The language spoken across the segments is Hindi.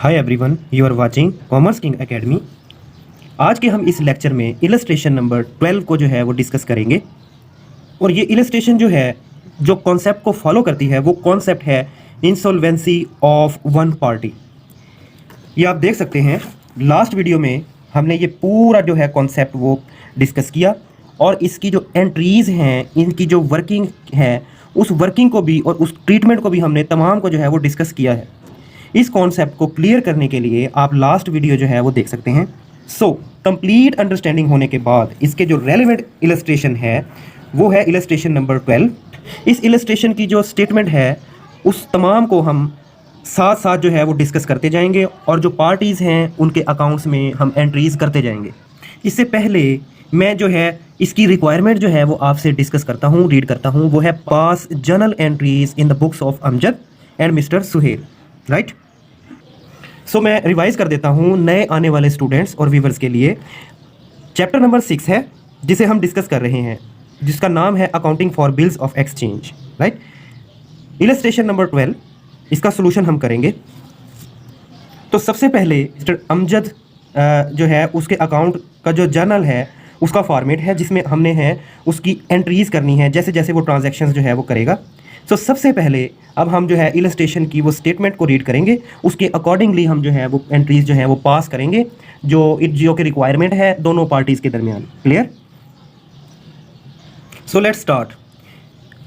Hi everyone, you are watching commerce king academy. आज के हम इस लेक्चर में इलस्ट्रेशन नंबर 12 को जो है वो डिस्कस करेंगे। और ये इलस्ट्रेशन जो है, जो कॉन्सेप्ट को फॉलो करती है, वो कॉन्सेप्ट है इंसॉल्वेंसी ऑफ वन पार्टी। ये आप देख सकते हैं, लास्ट वीडियो में हमने ये पूरा जो है कॉन्सेप्ट वो डिस्कस किया और इसकी जो एंट्रीज़ हैं, इनकी जो वर्किंग है, उस वर्किंग को भी और उस ट्रीटमेंट को भी हमने तमाम को जो है वो डिस्कस किया है। इस कॉन्सेप्ट को क्लियर करने के लिए आप लास्ट वीडियो जो है वो देख सकते हैं। सो कंप्लीट अंडरस्टैंडिंग होने के बाद इसके जो रेलेवेंट इलस्ट्रेशन है वो है इलस्ट्रेशन नंबर 12। इस इलस्ट्रेशन की जो स्टेटमेंट है उस तमाम को हम साथ साथ जो है वो डिस्कस करते जाएंगे और जो पार्टीज़ हैं उनके अकाउंट्स में हम एंट्रीज़ करते जाएंगे। इससे पहले मैं जो है इसकी रिक्वायरमेंट जो है वो आपसे डिस्कस करता हूँ, रीड करता हूँ। वो है pass journal entries in the books of Amjad and Mister Suhel, right. So मैं रिवाइज कर देता हूँ नए आने वाले स्टूडेंट्स और व्यूवर्स के लिए। चैप्टर नंबर 6 है जिसे हम डिस्कस कर रहे हैं, जिसका नाम है accounting for bills of exchange, right. Illustration number 12, इसका सोल्यूशन हम करेंगे। तो सबसे पहले मिस्टर अमजद जो है उसके अकाउंट का जो जर्नल है उसका फॉर्मेट है जिसमें हमने है उसकी एंट्रीज़ करनी है जैसे जैसे वो ट्रांजैक्शंस जो है वो करेगा। सो सबसे पहले अब हम जो है इलस्ट्रेशन की वो स्टेटमेंट को रीड करेंगे, उसके अकॉर्डिंगली हम जो है वो एंट्रीज जो है वो पास करेंगे जो की रिक्वायरमेंट है दोनों पार्टीज़ के दरमियान। Clear? So let's start.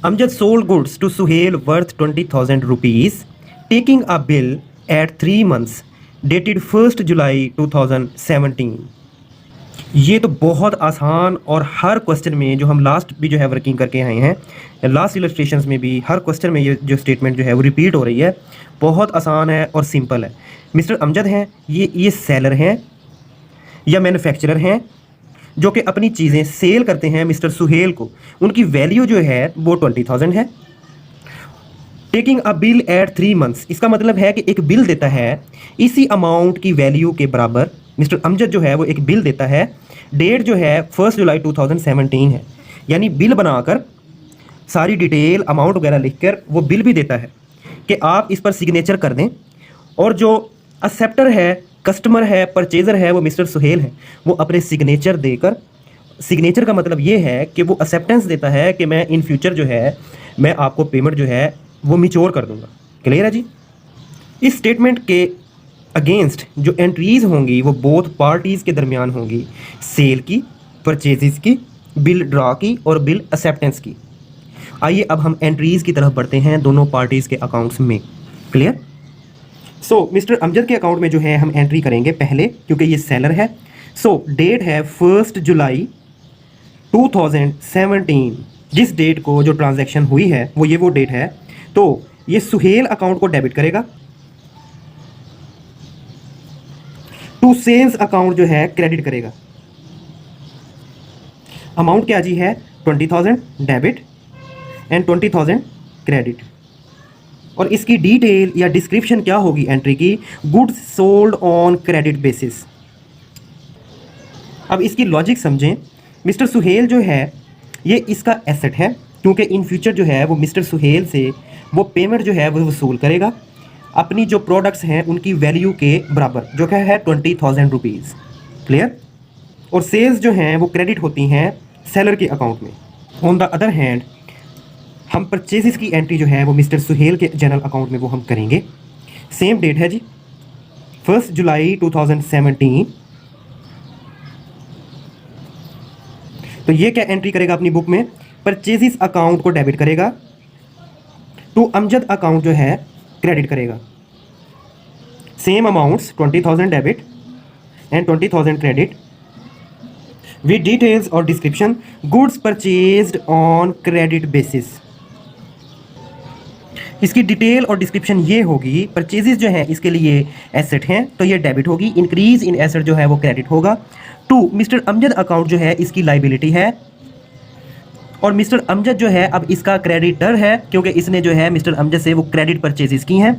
Amjad sold goods to Suhail worth 20,000 rupees taking a bill at 3 months dated 1 जुलाई 2017। ये तो बहुत आसान और हर क्वेश्चन में जो हम लास्ट भी जो है वर्किंग करके आए हैं, लास्ट इलस्ट्रेशंस में भी हर क्वेश्चन में ये जो स्टेटमेंट जो है वो रिपीट हो रही है। बहुत आसान है और सिंपल है। मिस्टर अमजद हैं, ये सेलर हैं या मैन्युफैक्चरर हैं जो कि अपनी चीज़ें सेल करते हैं मिस्टर सुहेल को। उनकी वैल्यू जो है वो 20,000 है। Taking a bill at 3 months, इसका मतलब है कि एक बिल देता है इसी अमाउंट की वैल्यू के बराबर। मिस्टर अमजद जो है वो एक बिल देता है, डेट जो है 1 जुलाई 2017 है, यानी बिल बनाकर सारी डिटेल अमाउंट वगैरह लिखकर वो बिल भी देता है कि आप इस पर सिग्नेचर कर दें। और जो एक्सेप्टर है, कस्टमर है, परचेज़र है, वो मिस्टर सुहेल है, वो अपने सिग्नेचर देकर, सिग्नेचर का मतलब ये है कि वो एक्सेप्टेंस देता है कि मैं इन फ्यूचर जो है मैं आपको पेमेंट जो है वो मिच्योर कर दूंगा। क्लियर है जी? इस स्टेटमेंट के अगेंस्ट जो एंट्रीज़ होंगी वो बोथ पार्टीज़ के दरमियान होंगी, सेल की, परचेजेस की, बिल ड्रा की और बिल एक्सेप्टेंस की। आइए अब हम एंट्रीज़ की तरफ बढ़ते हैं दोनों पार्टीज़ के अकाउंट्स में। क्लियर? सो मिस्टर अमजद के अकाउंट में जो है हम एंट्री करेंगे पहले, क्योंकि ये सेलर है। सो डेट है 1 जुलाई 2017। जिस डेट को जो ट्रांजैक्शन हुई है वो डेट है। तो ये सुहेल अकाउंट को डेबिट करेगा, टू सेल्स अकाउंट जो है क्रेडिट करेगा। अमाउंट क्या जी है? 20,000 डेबिट एंड 20,000 क्रेडिट। और इसकी डिटेल या डिस्क्रिप्शन क्या होगी एंट्री की? Goods sold on credit basis. अब इसकी लॉजिक समझें। मिस्टर सुहेल जो है ये इसका एसेट है, क्योंकि इन फ्यूचर जो है वो मिस्टर सुहेल से वो पेमेंट जो है वो वसूल करेगा अपनी जो प्रोडक्ट्स हैं उनकी वैल्यू के बराबर, जो क्या है 20,000 रुपीज़। क्लियर? और सेल्स जो हैं वो क्रेडिट होती हैं सेलर के अकाउंट में। ऑन द अदर हैंड हम परचेजेस की एंट्री जो है वो मिस्टर सुहेल के जनरल अकाउंट में वो हम करेंगे। सेम डेट है जी, 1 जुलाई 2017। तो ये क्या एंट्री करेगा अपनी बुक में? परचेजेस अकाउंट को डेबिट करेगा, टू अमजद अकाउंट जो है क्रेडिट करेगा। Same amounts 20,000 debit and 20,000 credit with details और description goods purchased on credit basis. इसकी डिटेल और डिस्क्रिप्शन ये होगी। परचेजेस जो है इसके लिए एसेट हैं तो ये डेबिट होगी, इंक्रीज इन एसेट जो है वो क्रेडिट होगा। टू मिस्टर अमजद अकाउंट जो है इसकी लाइबिलिटी है और मिस्टर अमजद जो है अब इसका क्रेडिटर है, क्योंकि इसने जो है मिस्टर अमजद से वो क्रेडिट परचेजेस की हैं।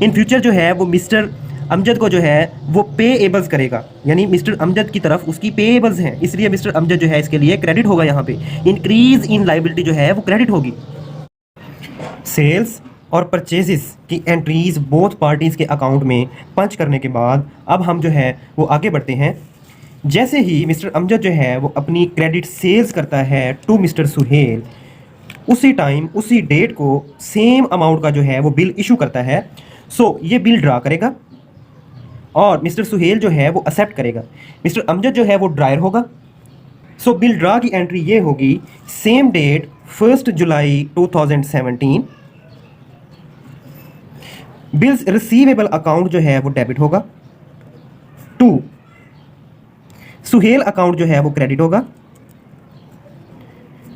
इन फ्यूचर जो है वो मिस्टर अमजद को जो है वो पेएबल्स करेगा, यानी मिस्टर अमजद की तरफ उसकी पेएबल्स हैं, इसलिए मिस्टर अमजद जो है इसके लिए क्रेडिट होगा। यहाँ पे इंक्रीज इन लाइबिलिटी जो है वो क्रेडिट होगी। सेल्स और परचेजेस की एंट्रीज बोथ पार्टीज़ के अकाउंट में पंच करने के बाद अब हम जो है वो आगे बढ़ते हैं। जैसे ही मिस्टर अमजद जो है वो अपनी क्रेडिट सेल्स करता है टू मिस्टर सुहेल, उसी टाइम उसी डेट को सेम अमाउंट का जो है वो बिल इशू करता है। सो ये बिल ड्रा करेगा और मिस्टर सुहेल जो है वो एक्सेप्ट करेगा। मिस्टर अमजद जो है वो ड्रायर होगा। सो बिल ड्रा की एंट्री ये होगी, सेम डेट 1 जुलाई 2017। बिल्स रिसीवेबल अकाउंट जो है वो डेबिट होगा, टू सुहेल अकाउंट जो है वो क्रेडिट होगा।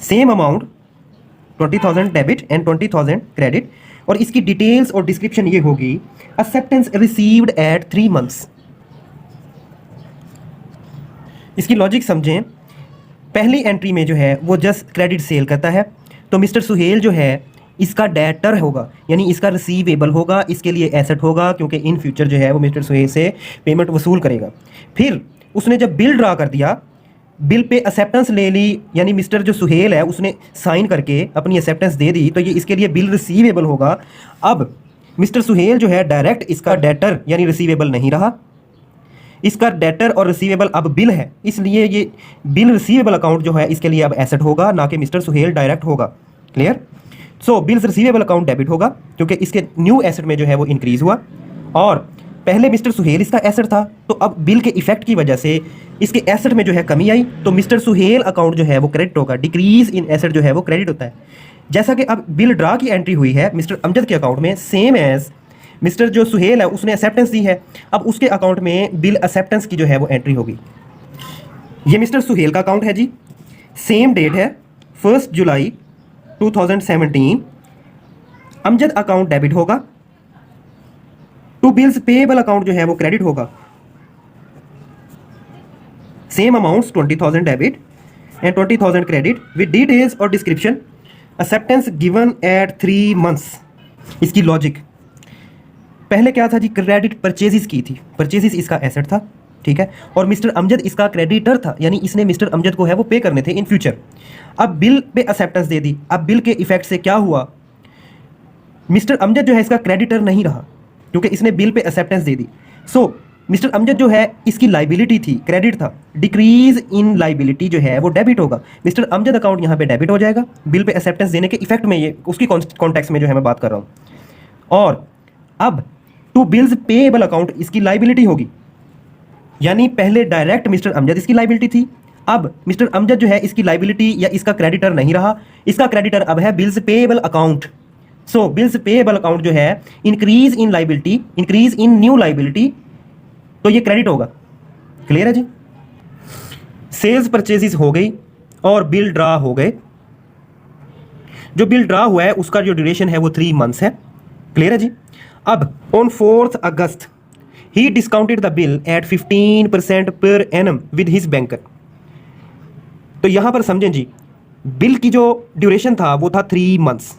Same amount 20,000 debit and 20,000 credit. और इसकी डिटेल्स और डिस्क्रिप्शन ये होगी, एक्सेप्टेंस रिसीव्ड एट 3 मंथ्स। इसकी लॉजिक समझें। पहली एंट्री में जो है वो जस्ट क्रेडिट सेल करता है, तो मिस्टर सुहेल जो है इसका डेटर होगा, यानी इसका रिसीवेबल होगा, इसके लिए एसेट होगा, क्योंकि इन फ्यूचर जो है वो मिस्टर सुहेल से पेमेंट वसूल करेगा। फिर उसने जब बिल ड्रा कर दिया, बिल पे एक्सेप्टेंस ले ली, यानी मिस्टर जो सुहेल है उसने साइन करके अपनी एक्सेप्टेंस दे दी, तो ये इसके लिए बिल रिसीवेबल होगा। अब मिस्टर सुहेल जो है डायरेक्ट इसका डेटर यानी रिसीवेबल नहीं रहा, इसका डेटर और रिसीवेबल अब बिल है, इसलिए ये बिल रिसीवेबल अकाउंट जो है इसके लिए अब एसेट होगा, ना कि मिस्टर सुहेल डायरेक्ट होगा। क्लियर? सो बिल्स रिसीवेबल अकाउंट डेबिट होगा क्योंकि इसके न्यू एसेट में जो है वो इंक्रीज हुआ, और पहले मिस्टर सुहेल इसका एसेट था, तो अब बिल के इफेक्ट की वजह से इसके एसेट में जो है कमी आई, तो मिस्टर सुहेल अकाउंट जो है वो क्रेडिट होगा। डिक्रीज इन एसेट जो है वो क्रेडिट होता है। जैसा कि अब बिल ड्रा की एंट्री हुई है मिस्टर अमजद के अकाउंट में, सेम एज मिस्टर जो सुहेल है उसने एक्सेप्टेंस दी है, अब उसके अकाउंट में बिल एक्सेप्टेंस की जो है वो एंट्री होगी। ये मिस्टर सुहेल का अकाउंट है जी, सेम डेट है 1 जुलाई 2017। अमजद अकाउंट डेबिट होगा, टू बिल्स पेएबल अकाउंट जो है वो क्रेडिट होगा। Same amounts 20,000 debit and 20,000 credit with details और description, acceptance given at 3 months. इसकी लॉजिक, पहले क्या था जी, क्रेडिट परचेजिस की थी, परचेजिस इसका एसेट था, ठीक है, और मिस्टर अमजद इसका क्रेडिटर था, यानी इसने मिस्टर अमजद को है वो पे करने थे इन फ्यूचर। अब बिल पे एक्सेप्टेंस दे दी, अब बिल के इफेक्ट से क्या हुआ, मिस्टर अमजद जो है इसका क्रेडिटर नहीं रहा क्योंकि इसने बिल पे एक्सेप्टेंस दे दी। सो मिस्टर अमजद जो है इसकी लाइबिलिटी थी, क्रेडिट था, डिक्रीज इन लाइबिलिटी जो है वो डेबिट होगा। मिस्टर अमजद अकाउंट यहाँ पे डेबिट हो जाएगा बिल पे एक्सेप्टेंस देने के इफेक्ट में, ये उसकी कॉन्टेक्स्ट में जो है मैं बात कर रहा हूँ। और अब टू बिल्स पेएबल अकाउंट इसकी लाइबिलिटी होगी, यानी पहले डायरेक्ट मिस्टर अमजद इसकी लाइबिलिटी थी, अब मिस्टर अमजद जो है इसकी लाइबिलिटी या इसका क्रेडिटर नहीं रहा, इसका क्रेडिटर अब है बिल्स पेएबल अकाउंट। सो बिल्स पेएबल अकाउंट जो है increase in liability, increase in new liability, तो ये क्रेडिट होगा। क्लियर है जी? सेल्स परचेजेस हो गई और बिल ड्रा हो गए। जो बिल ड्रा हुआ है उसका जो ड्यूरेशन है वो 3 मंथ्स है। क्लियर है जी? अब on 4 August he discounted the bill eight 15% per annum with his banker. तो यहां पर समझें जी, बिल की जो ड्यूरेशन था वो था 3 मंथ्स।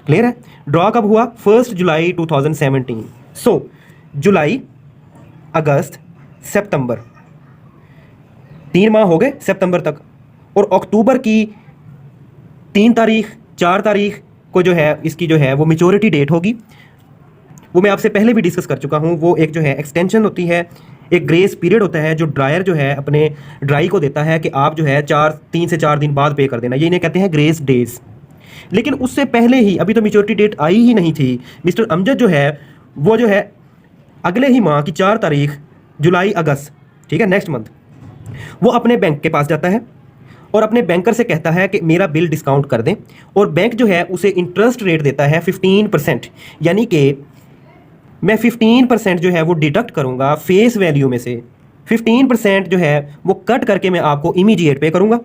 क्लियर है? ड्रॉ कब हुआ? 1 जुलाई 2017। सो जुलाई, अगस्त, सितंबर, 3 माह हो गए सितंबर तक, और अक्टूबर की 3 तारीख 4 तारीख को जो है इसकी जो है वो मैच्योरिटी डेट होगी। वो मैं आपसे पहले भी डिस्कस कर चुका हूँ। वो एक जो है एक्सटेंशन होती है, एक ग्रेस पीरियड होता है जो ड्रायर जो है अपने ड्राई को देता है कि आप जो है 3 से 4 दिन बाद पे कर देना, ये इन्हें कहते हैं ग्रेस डेज। लेकिन उससे पहले ही, अभी तो मैच्योरिटी डेट आई ही नहीं थी, मिस्टर अमजद जो है वो जो है अगले ही माह की 4 तारीख जुलाई अगस्त, ठीक है, नेक्स्ट मंथ, वो अपने बैंक के पास जाता है और अपने बैंकर से कहता है कि मेरा बिल डिस्काउंट कर दें, और बैंक जो है उसे इंटरेस्ट रेट देता है 15%, यानी कि मैं 15% जो है वो डिडक्ट करूंगा फेस वैल्यू में से, 15% जो है वो कट करके मैं आपको इमीडिएट पे करूंगा,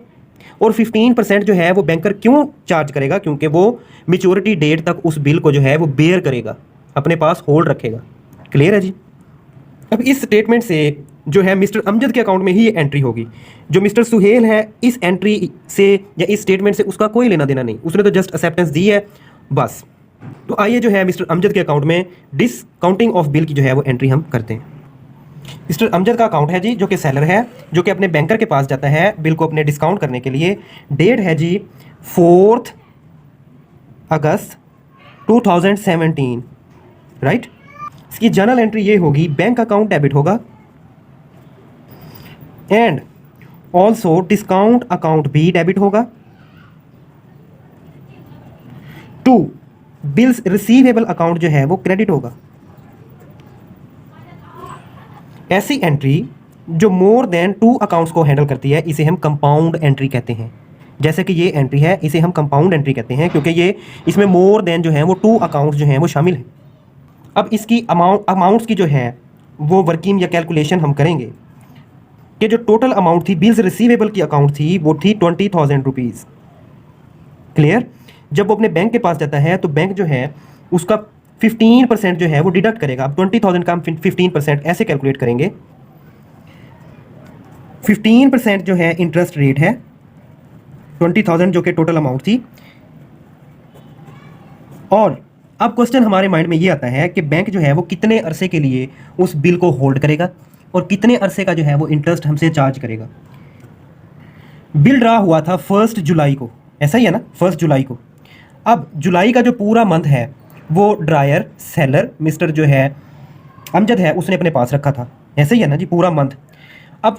और 15% जो है वो बैंकर क्यों चार्ज करेगा, क्योंकि वो मैच्योरिटी डेट तक उस बिल को जो है वो बेयर करेगा, अपने पास होल्ड रखेगा। क्लियर है जी? अब इस स्टेटमेंट से जो है मिस्टर अमजद के अकाउंट में ही ये एंट्री होगी। जो मिस्टर सुहेल है इस एंट्री से या इस स्टेटमेंट से उसका कोई लेना देना नहीं, उसने तो जस्ट एक्सेप्टेंस दी है बस। तो आइए जो है मिस्टर अमजद के अकाउंट में डिस्काउंटिंग ऑफ बिल की जो है वो एंट्री हम करते हैं। मिस्टर अमजद का अकाउंट है जी, जो कि सेलर है, जो कि अपने बैंकर के पास जाता है बिल को अपने डिस्काउंट करने के लिए। डेट है जी 4 अगस्त 2017, राइट। इसकी जर्नल एंट्री ये होगी, बैंक अकाउंट डेबिट होगा एंड ऑल्सो डिस्काउंट अकाउंट भी डेबिट होगा। 2, बिल्स रिसीवेबल अकाउंट जो है वो क्रेडिट होगा। ऐसी एंट्री जो मोर देन 2 अकाउंट्स को हैंडल करती है इसे हम कंपाउंड एंट्री कहते हैं। जैसे कि ये एंट्री है, इसे हम कंपाउंड एंट्री कहते हैं क्योंकि ये इसमें मोर देन जो है वो 2 अकाउंट्स जो हैं वो शामिल हैं। अब इसकी अमाउंट्स की जो है वो वर्किंग या कैलकुलेशन हम करेंगे कि जो टोटल अमाउंट थी बिल्स रिसीवेबल की अकाउंट थी वो थी 20,000 रुपीज़। क्लियर। जब वो अपने बैंक के पास जाता है तो बैंक जो है उसका 15% जो है वो डिडक्ट करेगा। अब 20,000 का हम 15% ऐसे कैलकुलेट करेंगे। 15% जो है इंटरेस्ट रेट है, 20,000 जो कि टोटल अमाउंट थी। और अब क्वेश्चन हमारे माइंड में ये आता है कि बैंक जो है वो कितने अरसे के लिए उस बिल को होल्ड करेगा और कितने अरसे का जो है वो इंटरेस्ट हमसे चार्ज करेगा। बिल ड्रा हुआ था 1 जुलाई को, ऐसा ही है ना, 1 जुलाई को। अब जुलाई का जो पूरा मंथ है वो ड्रायर सेलर मिस्टर जो है अमजद है उसने अपने पास रखा था, ऐसा ही है ना जी, पूरा मंथ। अब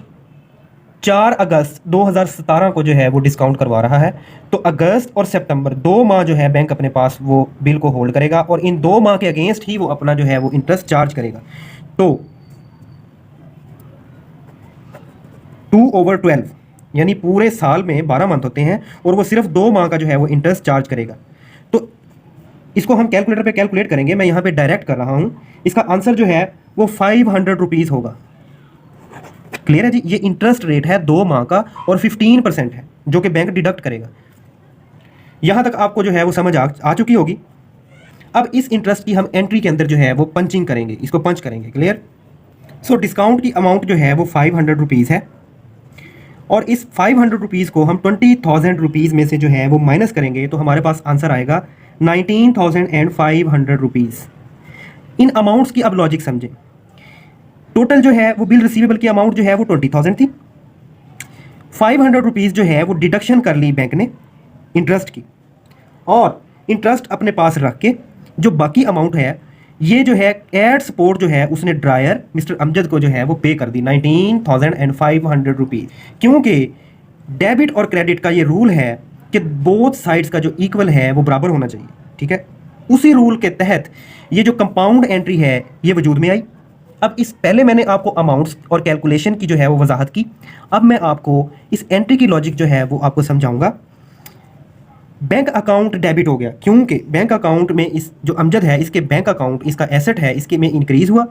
4 अगस्त 2017 को जो है वो डिस्काउंट करवा रहा है, तो अगस्त और सितंबर 2 माह जो है बैंक अपने पास वो बिल को होल्ड करेगा और इन 2 माह के अगेंस्ट ही वो अपना जो है वो इंटरेस्ट चार्ज करेगा। तो 2/12 यानी पूरे साल में 12 मंथ होते हैं और वो सिर्फ 2 माह का जो है वो इंटरेस्ट चार्ज करेगा। तो इसको हम कैलकुलेटर पे कैलकुलेट करेंगे, मैं यहाँ पे डायरेक्ट कर रहा हूँ। इसका आंसर जो है वो 500 रुपीज़ होगा। क्लियर है जी। ये इंटरेस्ट रेट है 2 माह का और 15% है जो कि बैंक डिडक्ट करेगा। यहाँ तक आपको जो है वो समझ आ चुकी होगी। अब इस इंटरेस्ट की हम एंट्री के अंदर जो है वो पंचिंग करेंगे, इसको पंच करेंगे। क्लियर। सो डिस्काउंट की अमाउंट जो है वो 500 रुपीज़ है और इस 500 रुपीज़ को हम 20,000 रुपीज़ में से जो है वो माइनस करेंगे तो हमारे पास आंसर आएगा 19,500 रुपीज़। इन अमाउंट्स की अब लॉजिक समझें। टोटल जो है वो बिल रिसीवेबल की अमाउंट जो है वो 20,000 थी। 500 रुपीज़ जो है वो डिडक्शन कर ली बैंक ने इंटरेस्ट की और इंटरेस्ट अपने पास रख के जो बाकी अमाउंट है ये जो है एड सपोर्ट जो है उसने ड्रायर मिस्टर अमजद को जो है वो पे कर दी 19,500 रुपीज़। क्योंकि डेबिट और क्रेडिट का ये रूल है कि बोथ साइड्स का जो इक्वल है वो बराबर होना चाहिए। ठीक है, उसी रूल के तहत ये जो कंपाउंड एंट्री है ये वजूद में आई। अब इस पहले मैंने आपको अमाउंट्स और कैलकुलेशन की जो है वो वजाहत की, अब मैं आपको इस एंट्री की लॉजिक जो है वो आपको समझाऊंगा। बैंक अकाउंट डेबिट हो गया क्योंकि बैंक अकाउंट में इस जो अमजद है इसके बैंक अकाउंट इसका एसेट है इसके में इंक्रीज़ हुआ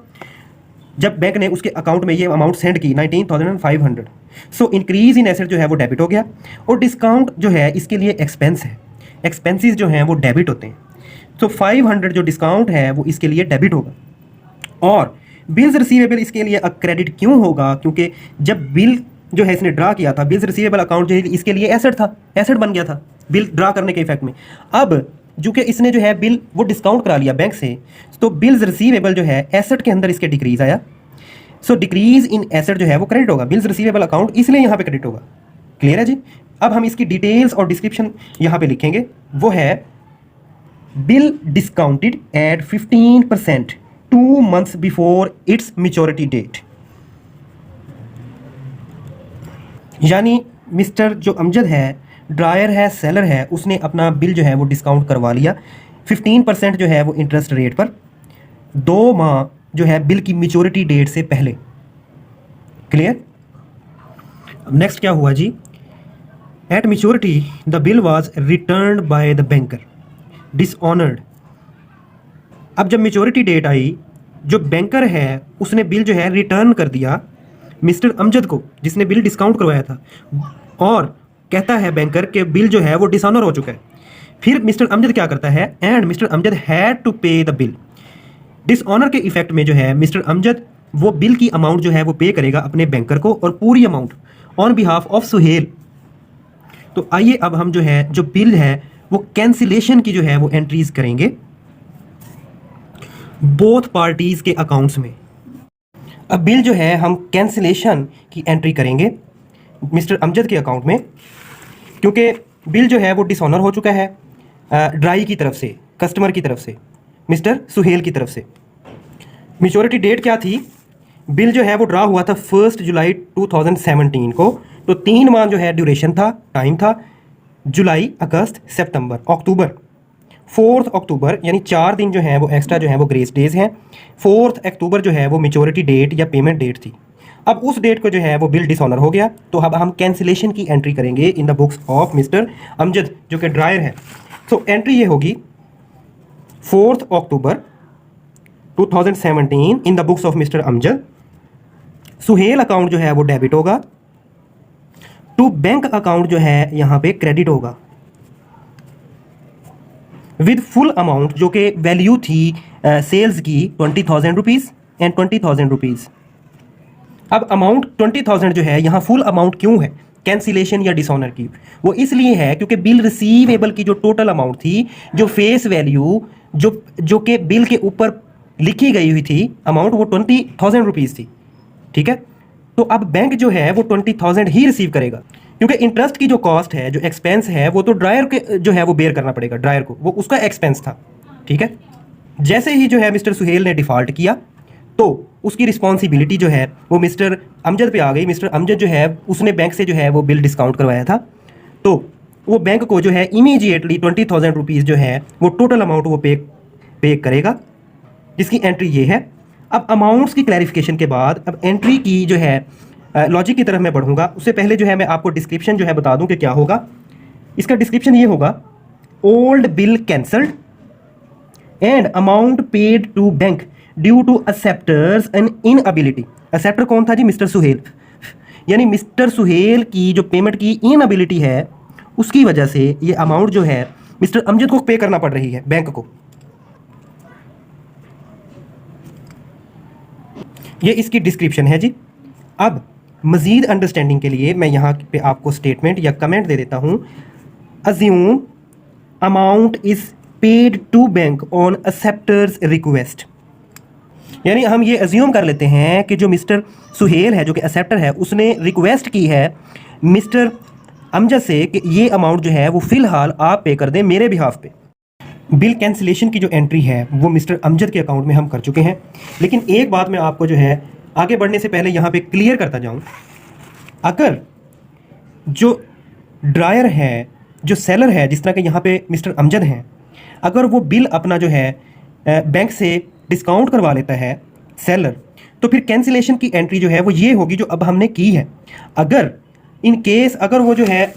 जब बैंक ने उसके अकाउंट में ये अमाउंट सेंड की 19,500। सो इंक्रीज़ इन एसेट जो है वो डेबिट हो गया और डिस्काउंट जो है इसके लिए एक्सपेंस है, एक्सपेंसेस जो हैं वो डेबिट होते हैं। तो 500 जो डिस्काउंट है वो इसके लिए डेबिट होगा और बिल्स रिसीवेबल इसके लिए क्रेडिट क्यों होगा, क्योंकि जब बिल जो है इसने ड्रा किया था बिल्स रिसीवेबल अकाउंट जो है इसके लिए एसेट था, एसेट बन गया था बिल ड्रा करने के इफेक्ट में। अब जो कि इसने जो है बिल वो डिस्काउंट करा लिया बैंक से, तो बिल्स रिसीवेबल जो है एसेट के अंदर इसके डिक्रीज आया। सो डिक्रीज इन एसेट जो है वो क्रेडिट होगा, बिल्स रिसीवेबल अकाउंट इसलिए यहाँ पे क्रेडिट होगा। क्लियर है जी। अब हम इसकी डिटेल्स और डिस्क्रिप्शन यहाँ पे लिखेंगे, वो है bill discounted at 15% 2 months before its maturity date. यानी मिस्टर जो अमजद है, ड्रायर है, सेलर है, उसने अपना बिल जो है वो डिस्काउंट करवा लिया 15% जो है वो इंटरेस्ट रेट पर 2 माह जो है बिल की मेच्योरिटी डेट से पहले। क्लियर। अब नेक्स्ट क्या हुआ जी, at maturity the bill was returned by the banker dishonoured. अब जब मेच्योरिटी डेट आई जो बैंकर है उसने बिल जो है रिटर्न कर दिया मिस्टर अमजद को जिसने बिल डिस्काउंट करवाया था और कहता है बैंकर के बिल जो है वो डिसऑनर हो चुका है। फिर मिस्टर अमजद क्या करता है, and mister Amjad had to pay the bill. Dishonour के इफेक्ट में जो है मिस्टर अमजद वो बिल की अमाउंट जो है वो पे करेगा अपने बैंकर को और पूरी amount on behalf of Suhail. तो आइए अब हम जो है जो बिल है वो कैंसिलेशन की जो है वो एंट्रीज करेंगे बोथ पार्टीज के अकाउंट्स में। अब बिल जो है हम कैंसिलेशन की एंट्री करेंगे मिस्टर अमजद के अकाउंट में क्योंकि बिल जो है वो डिसऑनर हो चुका है ड्राई की तरफ से, कस्टमर की तरफ से, मिस्टर सुहेल की तरफ से। मैच्योरिटी डेट क्या थी? बिल जो है वो ड्रा हुआ था 1 जुलाई 2017 को, तो 3 माह जो है ड्यूरेशन था, टाइम था, जुलाई, अगस्त, सितंबर, अक्टूबर। 4 अक्टूबर यानी 4 दिन जो है वो एक्स्ट्रा जो है वो ग्रेस डेज हैं। 4 अक्टूबर जो है वो मैच्योरिटी डेट या पेमेंट डेट थी। अब उस डेट को जो है वो बिल डिसऑनर हो गया, तो अब हम कैंसिलेशन की एंट्री करेंगे in the books of mister Amjad जो कि ड्रायर है। तो एंट्री ये होगी 4 October 2017 in the books of mister Amjad. Suhail account जो है वो डेबिट होगा, टू बैंक अकाउंट जो है यहाँ पे क्रेडिट होगा विद फुल अमाउंट जो कि वैल्यू थी सेल्स की 20,000 रुपीज़ एंड 20,000 रुपीज़। अब अमाउंट 20,000 जो है यहाँ फुल अमाउंट क्यों है कैंसिलेशन या डिसऑनर की? वो इसलिए है क्योंकि बिल रिसीवेबल की जो टोटल अमाउंट थी, जो फेस वैल्यू जो कि बिल के ऊपर लिखी गई हुई थी अमाउंट, वो 20,000 रुपीज़ थी। ठीक है, तो अब बैंक जो है वो 20,000 ही रिसीव करेगा, क्योंकि इंटरेस्ट की जो कॉस्ट है, जो एक्सपेंस है, वो तो ड्रायर के जो है वो बेयर करना पड़ेगा ड्रायर को, वो उसका एक्सपेंस था। ठीक है, जैसे ही जो है मिस्टर सुहेल ने डिफ़ॉल्ट किया तो उसकी रिस्पॉन्सिबिलिटी जो है वो मिस्टर अमजद पे आ गई। मिस्टर अमजद जो है उसने बैंक से जो है वो बिल डिस्काउंट करवाया था, तो वो बैंक को जो है इमीडिएटली 20,000 रुपीज़ जो है वो टोटल अमाउंट वो पे करेगा, जिसकी एंट्री ये है। अब अमाउंट्स की क्लैरिफिकेशन के बाद अब एंट्री की जो है लॉजिक की तरफ मैं बढ़ूंगा, उससे पहले जो है मैं आपको डिस्क्रिप्शन जो है बता दूं कि क्या होगा। इसका डिस्क्रिप्शन ये होगा, old bill cancelled and amount paid to bank due to acceptor's and inability. Acceptor कौन था जी? मिस्टर सुहेल। यानी मिस्टर सुहेल की जो पेमेंट की इनएबिलिटी है उसकी वजह से ये अमाउंट जो है मिस्टर अमजद को पे करना पड़ रही है बैंक को। ये इसकी डिस्क्रिप्शन है जी। अब मज़ीद अंडरस्टैंडिंग के लिए मैं यहाँ पे आपको स्टेटमेंट या कमेंट दे देता हूँ। Assume amount is paid to bank on acceptor's request. यानी हम ये अज्यूम कर लेते हैं कि जो मिस्टर सुहेल है जो कि एक्सेप्टर है, उसने रिक्वेस्ट की है मिस्टर अमजद से कि ये अमाउंट जो है वो फ़िलहाल आप पे कर दें मेरे बिहाफ पे। बिल कैंसिलेशन की जो एंट्री है वो मिस्टर अमजद के अकाउंट में हम कर चुके हैं। लेकिन एक बात मैं आपको जो है आगे बढ़ने से पहले यहाँ पे क्लियर करता जाऊँ, अगर जो ड्रायर है, जो सेलर है, जिस तरह के यहाँ पे मिस्टर अमजद हैं, अगर वो बिल अपना जो है बैंक से डिस्काउंट करवा लेता है सेलर, तो फिर कैंसिलेशन की एंट्री जो है वो ये होगी जो अब हमने की है। अगर इन केस अगर वो जो है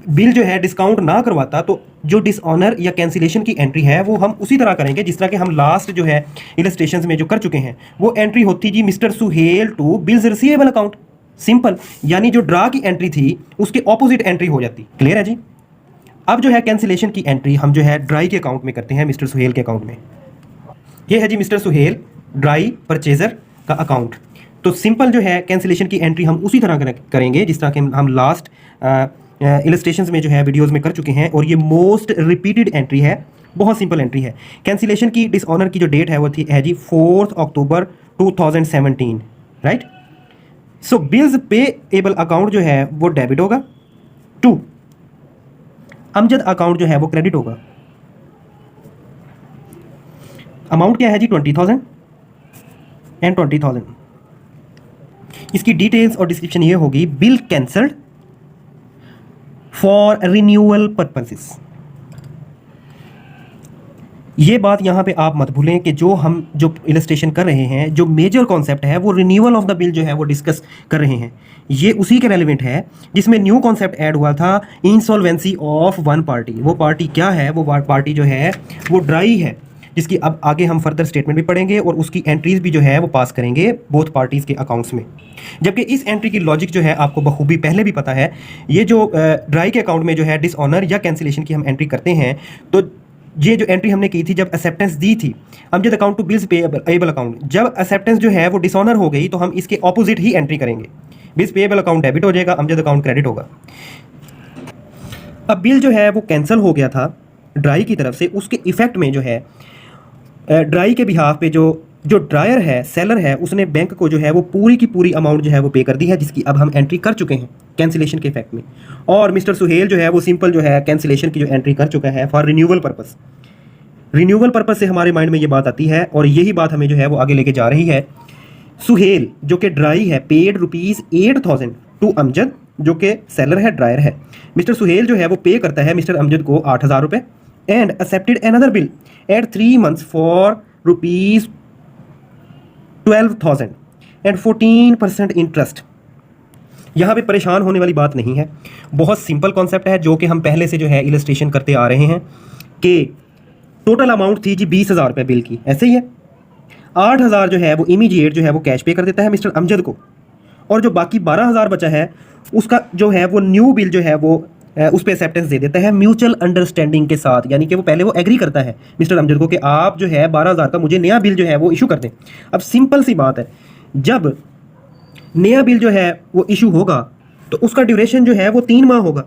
बिल जो है डिस्काउंट ना करवाता, तो जो डिसऑनर या कैंसिलेशन की एंट्री है वो हम उसी तरह करेंगे जिस तरह के हम लास्ट जो है इलस्ट्रेशंस में जो कर चुके हैं। वो एंट्री होती जी Mister Suhel to bills receivable account, simple. यानी जो ड्रा की एंट्री थी उसके ऑपोजिट एंट्री हो जाती। क्लियर है जी? अब जो है कैंसिलेशन की एंट्री हम जो है ड्राई के अकाउंट में करते हैं, मिस्टर सुहेल के अकाउंट में। ये है जी मिस्टर सुहेल ड्राई परचेजर का अकाउंट। तो सिंपल जो है कैंसिलेशन की एंट्री हम उसी तरह करेंगे जिस तरह के हम लास्ट इलस्ट्रेशंस में जो है वीडियोस में कर चुके हैं, और ये मोस्ट रिपीटेड एंट्री है, बहुत सिंपल एंट्री है। कैंसिलेशन की डिसऑनर की जो डेट है वो थी है जी 4 अक्टूबर 2017, राइट। सो बिल्स पेएबल अकाउंट जो है वो डेबिट होगा, टू अमजद अकाउंट जो है वो क्रेडिट होगा। अमाउंट क्या है जी 20,000 एंड 20,000। इसकी डिटेल्स और डिस्क्रिप्शन ये होगी, bill cancelled for renewal purposes. ये बात यहाँ पे आप मत भूलें कि जो इलस्ट्रेशन कर रहे हैं, जो मेजर कॉन्सेप्ट है वो रिन्यूअल ऑफ द बिल जो है वो डिस्कस कर रहे हैं। ये उसी के रेलिवेंट है जिसमें न्यू कॉन्सेप्ट ऐड हुआ था, इंसॉल्वेंसी ऑफ वन पार्टी। वो पार्टी क्या है? वो पार्टी जो है वो ड्राई है, जिसकी अब आगे हम फर्दर स्टेटमेंट भी पढ़ेंगे और उसकी एंट्रीज भी जो है वो पास करेंगे बोथ पार्टीज़ के अकाउंट्स में। जबकि इस एंट्री की लॉजिक जो है आपको बखूबी पहले भी पता है। ये जो ड्राई के अकाउंट में जो है डिसऑनर या कैंसिलेशन की हम एंट्री करते हैं, तो ये जो एंट्री हमने की थी जब एक्सेप्टेंस दी थी Amjad account to bills payable account, जब एक्सेप्टेंस जो है वो डिसऑनर हो गई तो हम इसके ऑपोजिट ही एंट्री करेंगे। बिल्स पेएबल अकाउंट डेबिट हो जाएगा, अमजद अकाउंट क्रेडिट होगा। अब बिल जो है वो कैंसिल हो गया था ड्राई की तरफ से, उसके इफेक्ट में जो है ड्राई के बिहाफ पे जो ड्रायर है, सेलर है, उसने बैंक को जो है वो पूरी की पूरी अमाउंट जो है वो पे कर दी है, जिसकी अब हम एंट्री कर चुके हैं कैंसिलेशन के इफेक्ट में। और मिस्टर सुहेल जो है वो सिंपल जो है कैंसिलेशन की जो एंट्री कर चुका है for renewal purpose. Renewal purpose से हमारे माइंड में ये बात आती है और यही बात हमें जो है वो आगे लेके जा रही है। सुहेल जो कि ड्राई है पेड ₹8,000 टू अमजद जो कि सेलर है, ड्रायर है। मिस्टर सुहेल जो है वो पे करता है मिस्टर अमजद को ₹8,000 and accepted another bill at 3 months for ₹12,000 and 14% interest. यहाँ पे परेशान होने वाली बात नहीं है, बहुत सिंपल कॉन्सेप्ट है जो कि हम पहले से जो है इलस्ट्रेशन करते आ रहे हैं कि टोटल अमाउंट थी जी ₹20,000 बिल की, ऐसे ही है। 8,000 जो है वो इमीडिएट जो है वो कैश पे कर देता है मिस्टर अमजद को, और जो बाकी 12,000 बचा है उसका जो है वो न्यू बिल जो है वो उस पर एक्सेप्टेंस दे देता है म्यूचुअल अंडरस्टैंडिंग के साथ, यानी कि वो पहले वो एग्री करता है मिस्टर अमजद को कि आप जो है 12,000 का मुझे नया बिल जो है वो इशू कर दें। अब सिंपल सी बात है, जब नया बिल जो है वो इशू होगा तो उसका ड्यूरेशन जो है वो 3 माह होगा।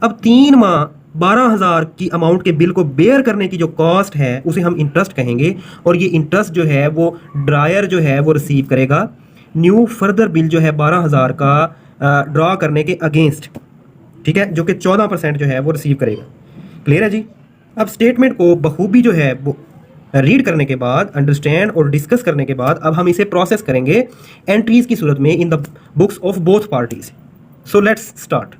अब 3 माह 12,000 की अमाउंट के बिल को बेयर करने की जो कॉस्ट है उसे हम इंटरेस्ट कहेंगे, और ये इंटरेस्ट जो है वो ड्रायर जो है वो रिसीव करेगा न्यू फर्दर बिल जो है 12,000 का ड्रॉ करने के अगेंस्ट, ठीक है, जो कि 14% जो है वो रिसीव करेगा। क्लियर है जी। अब स्टेटमेंट को बखूबी जो है वो रीड करने के बाद, अंडरस्टैंड और डिस्कस करने के बाद अब हम इसे प्रोसेस करेंगे एंट्रीज की सूरत में इन the books of both parties. So let's start.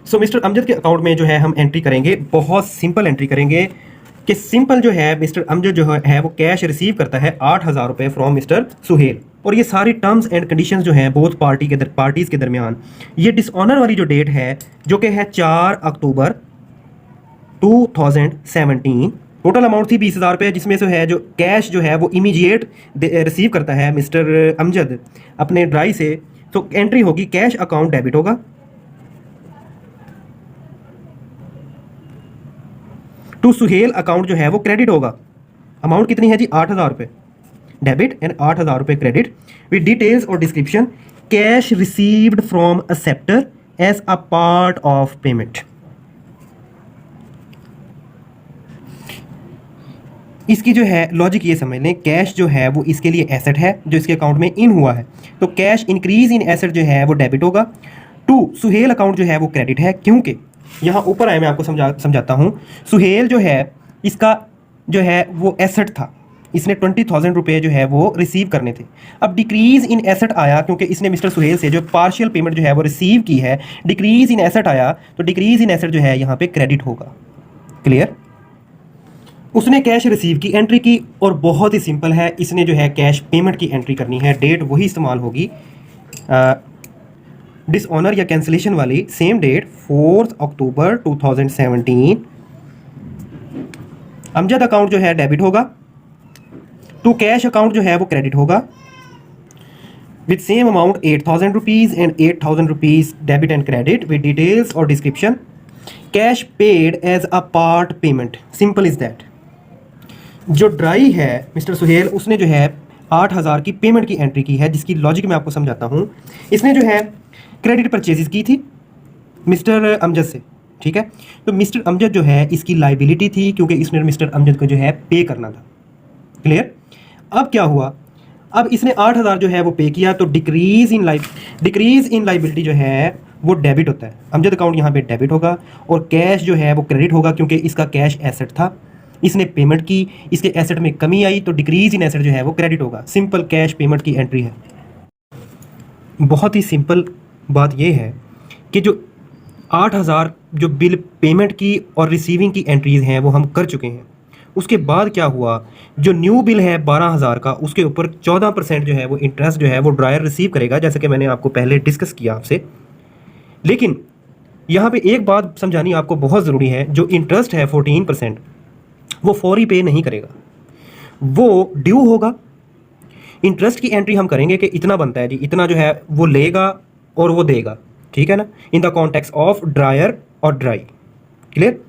So mister Amjad के अकाउंट में जो है हम एंट्री करेंगे, बहुत सिंपल एंट्री करेंगे कि सिंपल जो है मिस्टर अमजद जो है वो कैश रिसीव करता है ₹8,000 फ्रॉम मिस्टर सुहेल, और ये सारी टर्म्स एंड कंडीशंस जो हैं बोथ पार्टीज़ के दरमियान, ये डिसऑनर वाली जो डेट है जो कि है 4 अक्टूबर 2017, टोटल अमाउंट थी ₹20,000, जिसमें से है जो कैश जो है वो इमीडिएट रिसीव करता है मिस्टर अमजद अपने ड्राई से, तो एंट्री होगी कैश अकाउंट डेबिट होगा टू सुहेल अकाउंट जो है वो क्रेडिट होगा। अमाउंट कितनी है जी? ₹8,000 debit and ₹8,000 credit with details और description cash received from acceptor as a part of payment. इसकी जो है लॉजिक ये समझ लें, कैश जो है वो इसके लिए एसेट है जो इसके अकाउंट में इन हुआ है, तो कैश इंक्रीज इन एसेट जो है वो डेबिट होगा। टू सुहेल अकाउंट जो है वो क्रेडिट है, क्योंकि यहाँ ऊपर आए मैं आपको समझाता हूँ। सुहेल जो है इसका जो है वो एसेट था, इसने ₹20,000 जो है वो रिसीव करने थे। अब डिक्रीज इन एसेट आया क्योंकि इसने मिस्टर सुहेल से जो पार्शियल पेमेंट जो है वो रिसीव की है, डिक्रीज इन एसेट आया तो डिक्रीज इन एसेट जो है यहाँ पे क्रेडिट होगा। क्लियर। उसने कैश रिसीव की एंट्री की, और बहुत ही सिंपल है, इसने जो है कैश पेमेंट की एंट्री करनी है। डेट वही इस्तेमाल होगी डिसऑनर या कैंसिलेशन वाली, same date 4 October 2017। Amjad account जो है डेबिट होगा, टू कैश अकाउंट जो है वो क्रेडिट होगा with same amount ₹8,000 and ₹8,000 debit and credit with details और description cash paid as a part payment. Simple is that. जो ड्राई है मिस्टर सुहेल, उसने जो है 8,000 की पेमेंट की एंट्री की है, जिसकी लॉजिक मैं आपको समझाता हूँ। इसने जो है क्रेडिट परचेजेस की थी मिस्टर अमजद से, ठीक है, तो मिस्टर अमजद जो है इसकी लाइबिलिटी थी क्योंकि इसने मिस्टर अमजद को जो है पे करना था। क्लियर। अब क्या हुआ, अब इसने 8,000 जो है वो पे किया, तो डिक्रीज इन लाइबिलिटी जो है वो डेबिट होता है। अमजद अकाउंट यहाँ पे डेबिट होगा और कैश जो है वो क्रेडिट होगा क्योंकि इसका कैश एसेट था, इसने पेमेंट की, इसके एसेट में कमी आई तो डिक्रीज इन एसेट जो है वो क्रेडिट होगा। सिंपल कैश पेमेंट की एंट्री है। बहुत ही सिंपल बात यह है कि जो 8,000 जो बिल पेमेंट की और रिसीविंग की एंट्रीज हैं वो हम कर चुके हैं। उसके बाद क्या हुआ, जो न्यू बिल है 12,000 का, उसके ऊपर 14% जो है वो इंटरेस्ट जो है वो ड्रायर रिसीव करेगा, जैसे कि मैंने आपको पहले डिस्कस किया आपसे। लेकिन यहाँ पे एक बात समझानी आपको बहुत ज़रूरी है, जो इंटरेस्ट है 14% वो फौरी पे नहीं करेगा, वो ड्यू होगा। इंटरेस्ट की एंट्री हम करेंगे कि इतना बनता है जी, इतना जो है वो लेगा और वो देगा, ठीक है ना, in the context of dryer और ड्राई। क्लियर।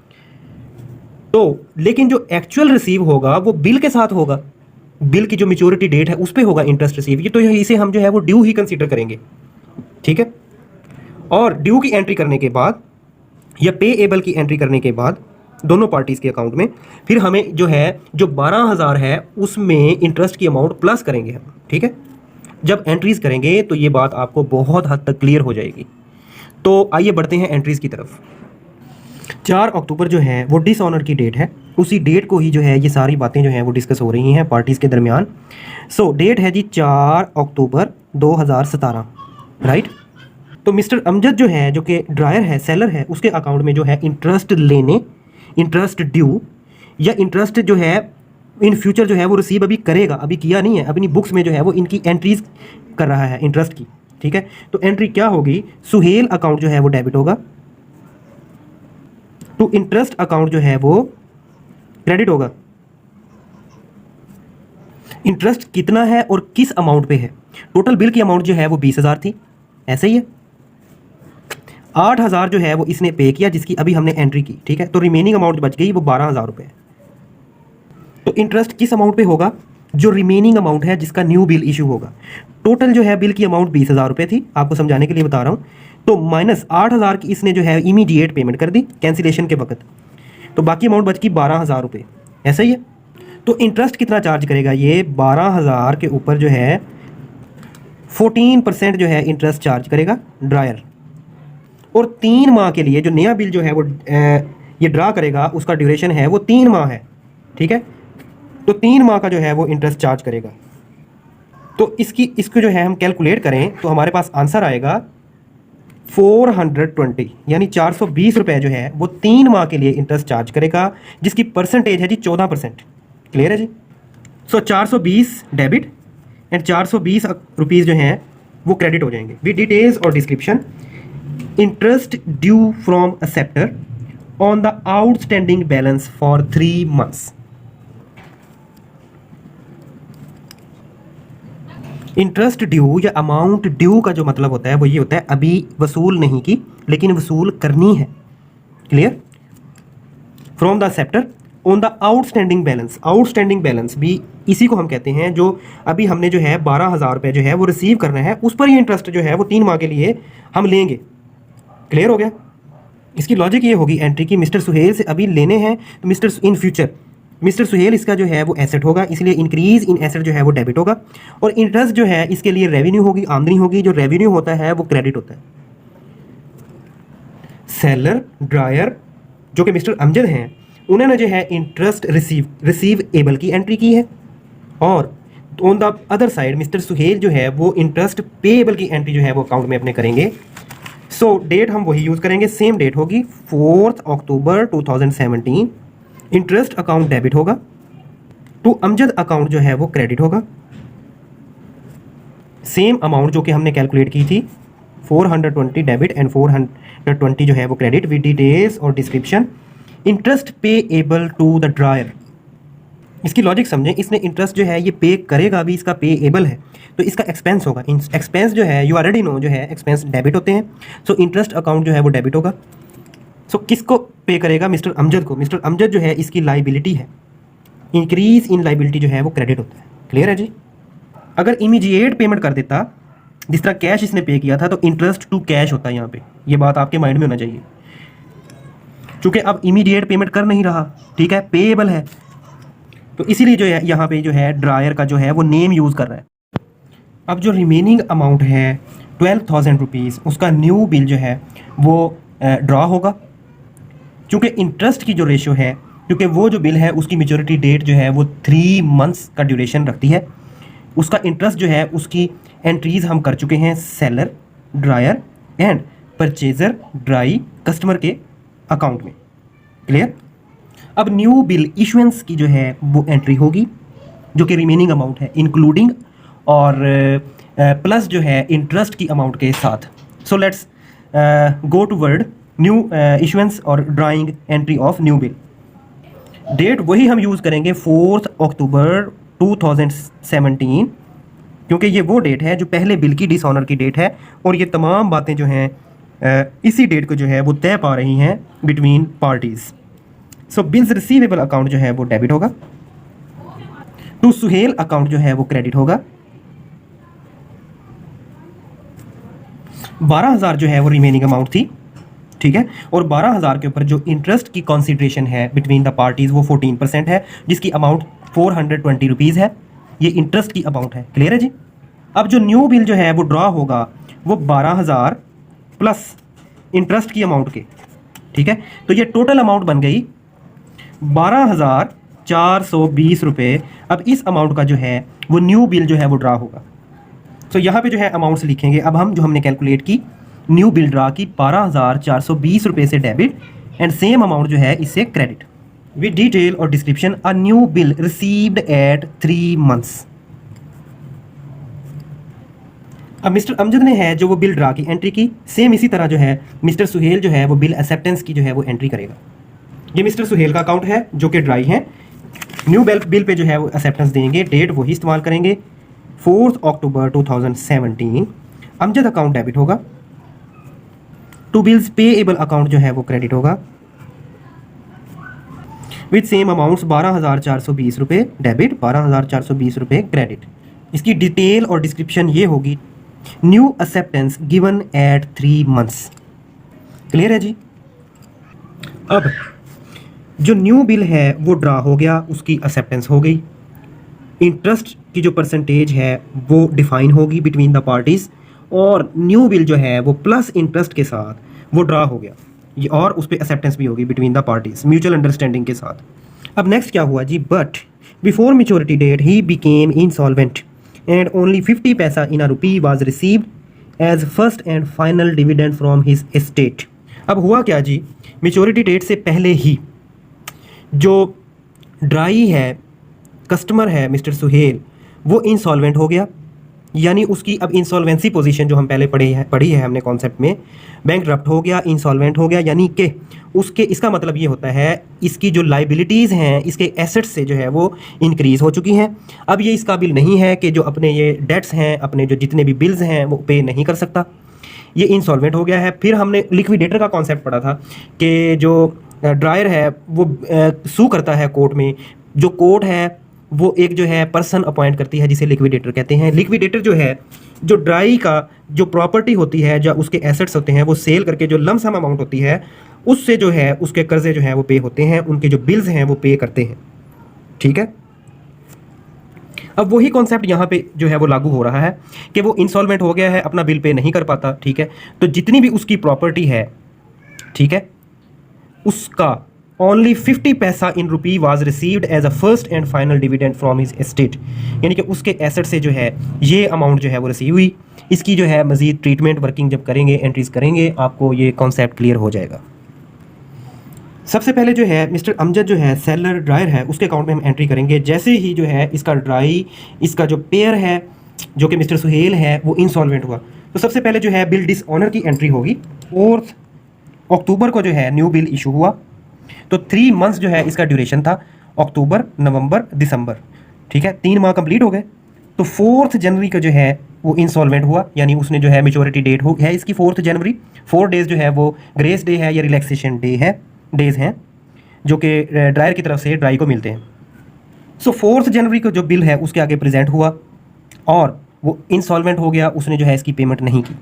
तो लेकिन जो एक्चुअल रिसीव होगा वो बिल के साथ होगा, बिल की जो मैच्योरिटी डेट है उस पर होगा इंटरेस्ट रिसीव, ये तो इसे हम जो है वो ड्यू ही कंसीडर करेंगे, ठीक है। और ड्यू की एंट्री करने के बाद या पे एबल की एंट्री करने के बाद दोनों पार्टीज़ के अकाउंट में, फिर हमें जो है जो 12,000 है उसमें इंटरेस्ट की अमाउंट प्लस करेंगे हम, ठीक है। जब एंट्रीज करेंगे तो ये बात आपको बहुत हद तक क्लियर हो जाएगी। तो आइए बढ़ते हैं एंट्रीज की तरफ। 4 अक्टूबर जो है वो डिसऑनर की डेट है, उसी डेट को ही जो है ये सारी बातें जो हैं वो डिस्कस हो रही हैं पार्टीज़ के दरमियान। सो डेट है जी 4 अक्टूबर 2017, राइट। तो मिस्टर अमजद जो है, जो कि ड्रायर है, सेलर है, उसके अकाउंट में जो है इंटरेस्ट लेने, इंटरेस्ट ड्यू या इंटरेस्ट जो है इन फ्यूचर जो है वो रिसीव अभी करेगा, अभी किया नहीं है, अपनी बुक्स में जो है वो इनकी एंट्रीज कर रहा है इंटरेस्ट की, ठीक है। तो एंट्री क्या होगी, सुहेल अकाउंट जो है वो डेबिट होगा, तो इंटरेस्ट अकाउंट जो है वो क्रेडिट होगा। इंटरेस्ट कितना है और किस अमाउंट पे है, टोटल बिल की अमाउंट जो है वो 20,000 थी, ऐसे ही है। 8,000 जो है वो इसने पे किया जिसकी अभी हमने एंट्री की, ठीक है। तो रिमेनिंग अमाउंट बच गई वो 12,000 रुपये। तो इंटरेस्ट किस अमाउंट पे होगा, जो रिमेनिंग अमाउंट है जिसका न्यू बिल इशू होगा। टोटल जो है बिल की अमाउंट 20,000 रुपये थी, आपको समझाने के लिए बता रहा हूँ। तो माइनस 8,000 की इसने जो है इमीडिएट पेमेंट कर दी कैंसिलेशन के वक्त, तो बाकी अमाउंट बच गई 12,000 रुपये, ऐसा ही है। तो इंटरेस्ट कितना चार्ज करेगा, ये 12,000 के ऊपर जो है 14% जो है इंटरेस्ट चार्ज करेगा ड्रायर। और 3 माह के लिए जो नया बिल जो है वो ये ड्रा करेगा, उसका ड्यूरेशन है वो 3 माह है, ठीक है। तो 3 माह का जो है वो इंटरेस्ट चार्ज करेगा। तो इसको जो है हम कैलकुलेट करें तो हमारे पास आंसर आएगा 420, यानी 420 रुपये जो है वो 3 माह के लिए इंटरेस्ट चार्ज करेगा, जिसकी परसेंटेज है जी 14%। क्लियर है जी। सो 420 डेबिट एंड 420 रुपीज़ जो हैं वो क्रेडिट हो जाएंगे। विद डिटेल्स और description, interest due from acceptor on the outstanding balance for 3 months. Interest due या अमाउंट ड्यू का जो मतलब होता है वो ये होता है अभी वसूल नहीं की लेकिन वसूल करनी है। Clear. From the acceptor on the outstanding balance, outstanding balance भी इसी को हम कहते हैं जो अभी हमने जो है 12,000 रुपये जो है वो रिसीव करना है, उस पर ही इंटरेस्ट जो है वो 3 माह के लिए हम लेंगे। क्लियर हो गया। इसकी लॉजिक ये होगी एंट्री की, मिस्टर सुहेल से अभी लेने हैं तो mister in future mister Suhail इसका जो है वो एसेट होगा, इसलिए इंक्रीज इन एसेट जो है वो डेबिट होगा। और इंटरेस्ट जो है इसके लिए रेवेन्यू होगी, आमदनी होगी, जो रेवेन्यू होता है वो क्रेडिट होता है। सेलर ड्रायर जो कि मिस्टर अमजद हैं, उन्होंने जो है इंटरेस्ट रिसीव एबल की एंट्री की है, और on the other side mister Suhail जो है वो इंटरेस्ट पेएबल की एंट्री जो है वो अकाउंट में अपने करेंगे। सो डेट हम वही यूज़ करेंगे, सेम डेट होगी 4 अक्टूबर 2017। इंटरेस्ट अकाउंट डेबिट होगा, टू अमजद अकाउंट जो है वो क्रेडिट होगा। सेम अमाउंट जो कि हमने कैलकुलेट की थी 420 डेबिट एंड 420 जो है वो क्रेडिट। विद डिटेल्स और description, interest payable to the drawer. इसकी लॉजिक समझें, इसने इंटरेस्ट जो है ये पे करेगा अभी, इसका पेएबल है तो इसका एक्सपेंस होगा। एक्सपेंस जो है यू ऑलरेडी नो जो है एक्सपेंस डेबिट होते हैं। सो इंटरेस्ट अकाउंट जो है वो डेबिट होगा। सो किसको पे करेगा, मिस्टर अमजद को। मिस्टर अमजद जो है इसकी लाइबिलिटी है, इंक्रीज इन लाइबिलिटी जो है वो क्रेडिट होता है। क्लियर है जी। अगर इमीडिएट पेमेंट कर देता जिस तरह कैश इसने पे किया था तो इंटरेस्ट टू कैश होता है यहाँ पे, ये बात आपके माइंड में होना चाहिए। चूँकि अब इमीडिएट पेमेंट कर नहीं रहा, ठीक है, पेएबल है, तो इसीलिए जो है यहाँ पे जो है ड्रायर का जो है वो नेम यूज़ कर रहा है। अब जो रिमेनिंग अमाउंट है 12,000 रुपीज़, उसका न्यू बिल जो है वो ड्रा होगा। चूँकि इंटरेस्ट की जो रेशो है, क्योंकि वो जो बिल है उसकी मेच्योरिटी डेट जो है वो 3 मंथ्स का ड्यूरेशन रखती है, उसका इंटरेस्ट जो है उसकी एंट्रीज़ हम कर चुके हैं seller, drawer and purchaser drawee customer के अकाउंट में। क्लियर। अब न्यू बिल इशुएंस की जो है वो एंट्री होगी जो कि रिमेनिंग अमाउंट है इंक्लूडिंग और प्लस जो है इंटरेस्ट की अमाउंट के साथ। So let's go to word new issuance और drawing entry of new bill. Date वही हम यूज़ करेंगे 4 अक्टूबर 2017, क्योंकि ये वो डेट है जो पहले बिल की डिसऑनर की डेट है, और ये तमाम बातें जो हैं इसी डेट को जो है वो तय पा रही हैं बिटवीन पार्टीज़। सो बिल्स रिसीवेबल अकाउंट जो है वो डेबिट होगा, टू सुहेल अकाउंट जो है वो क्रेडिट होगा। 12,000 जो है वो रिमेनिंग अमाउंट थी, ठीक है, और 12,000 के ऊपर जो इंटरेस्ट की कंसीडरेशन है बिटवीन द पार्टीज़ वो 14% है, जिसकी अमाउंट 420 रुपीज़ है। ये इंटरेस्ट की अमाउंट है। क्लियर है जी। अब जो न्यू बिल जो है वो ड्रा होगा वो 12,000 प्लस इंटरेस्ट की अमाउंट के, ठीक है, तो ये टोटल अमाउंट बन गई 12,420 रुपये। अब इस अमाउंट का जो है वो न्यू बिल जो है वो ड्रा होगा। तो यहाँ पे जो है अमाउंट्स लिखेंगे। अब हम जो हमने कैलकुलेट की न्यू बिल ड्रा की 12,420 रुपये से डेबिट एंड सेम अमाउंट जो है इससे क्रेडिट विद डिटेल और description a new bill received at 3 months। अब मिस्टर अमजद ने है जो वो बिल ड्रा की एंट्री की, सेम इसी तरह जो है मिस्टर सुहेल जो है वो बिल एक्सेप्टेंस की जो है वो एंट्री करेगा। ये मिस्टर सुहेल का अकाउंट है जो कि ड्राई है। न्यू बिल पे जो है वो एक्सेप्टेंस देंगे, डेट वही इस्तेमाल करेंगे 4 October 2017। अमजद अकाउंट डेबिट होगा, टू बिल्स पेएबल अकाउंट जो है वो क्रेडिट होगा विद सेम अमाउंट्स 12,420 रुपये डेबिट, 12,420 रुपये क्रेडिट। इसकी डिटेल और डिस्क्रिप्शन ये होगी new acceptance given at 3 months। Clear है जी। अब जो न्यू बिल है वो ड्रा हो गया, उसकी एक्सेप्टेंस हो गई। इंटरेस्ट की जो परसेंटेज है वो डिफाइन होगी बिटवीन द पार्टीज, और न्यू बिल जो है वो प्लस इंटरेस्ट के साथ वो ड्रा हो गया ये, और उस पर एक्सेप्टेंस भी होगी between the parties mutual understanding के साथ। अब नेक्स्ट क्या हुआ जी, बट बिफोर मेच्योरिटी डेट ही became insolvent and only 50 paisa in a rupee was received as first and final dividend from his estate. अब हुआ क्या जी, मेच्योरिटी डेट से पहले ही जो ड्राई है कस्टमर है मिस्टर सुहेल वो इंसॉल्वेंट हो गया, यानी उसकी अब इंसॉल्वेंसी पोजीशन जो हम पहले पढ़ी है हमने कॉन्सेप्ट में, बैंकरप्ट हो गया, इंसॉल्वेंट हो गया, यानी कि उसके इसका मतलब ये होता है इसकी जो लाइबिलिटीज़ हैं इसके एसेट्स से जो है वो इंक्रीज़ हो चुकी हैं। अब ये इस काबिल नहीं है कि जो अपने ये डेट्स हैं, अपने जो जितने भी बिल्स हैं वो पे नहीं कर सकता, ये इंसॉल्वेंट हो गया है। फिर हमने लिक्विडेटर का कॉन्सेप्ट पढ़ा था कि जो ड्रायर है वो सू करता है कोर्ट में, जो कोर्ट है वो एक जो है पर्सन अपॉइंट करती है जिसे लिक्विडेटर कहते हैं। लिक्विडेटर जो है जो ड्राई का जो प्रॉपर्टी होती है, जो उसके एसेट्स होते हैं वो सेल करके जो लमसम अमाउंट होती है उससे जो है उसके कर्जे जो हैं वो पे होते हैं, उनके जो बिल्स हैं वो पे करते हैं। ठीक है, अब वही कॉन्सेप्ट यहाँ पे जो है वो लागू हो रहा है कि वो इंसॉल्वेंट हो गया है, अपना बिल पे नहीं कर पाता। ठीक है, तो जितनी भी उसकी प्रॉपर्टी है, ठीक है, उसका only 50 paisa in rupee was received as a first and final dividend from his estate, यानी कि उसके एसेट से जो है ये अमाउंट जो है वो रिसीव हुई। इसकी जो है मजीद ट्रीटमेंट वर्किंग जब करेंगे, एंट्रीज करेंगे, आपको ये कॉन्सेप्ट क्लियर हो जाएगा। सबसे पहले जो है मिस्टर अमजद जो है सेलर ड्रायर है उसके अकाउंट में हम एंट्री करेंगे। जैसे ही जो है इसका ड्राई, इसका जो पेयर है जो कि मिस्टर सुहेल है वो इंसॉल्वेंट हुआ, तो सबसे पहले जो है बिल डिसऑनर की एंट्री होगी। 4 अक्टूबर को जो है न्यू बिल इशू हुआ, तो 3 months जो है इसका ड्यूरेशन था, अक्टूबर, नवंबर, दिसंबर। ठीक है, 3 माह कंप्लीट हो गए। तो 4 जनवरी को जो है वो इंसॉल्वेंट हुआ, यानी उसने जो है मेच्योरिटी डेट हो है इसकी 4 जनवरी। 4 डेज़ जो है वो ग्रेस डे है या रिलैक्सेशन डे है, डेज़ हैं जो कि ड्रायर की तरफ से ड्राई को मिलते हैं। सो 4 जनवरी को जो बिल है उसके आगे प्रेजेंट हुआ और वो इंसॉल्वेंट हो गया, उसने जो है इसकी पेमेंट नहीं की।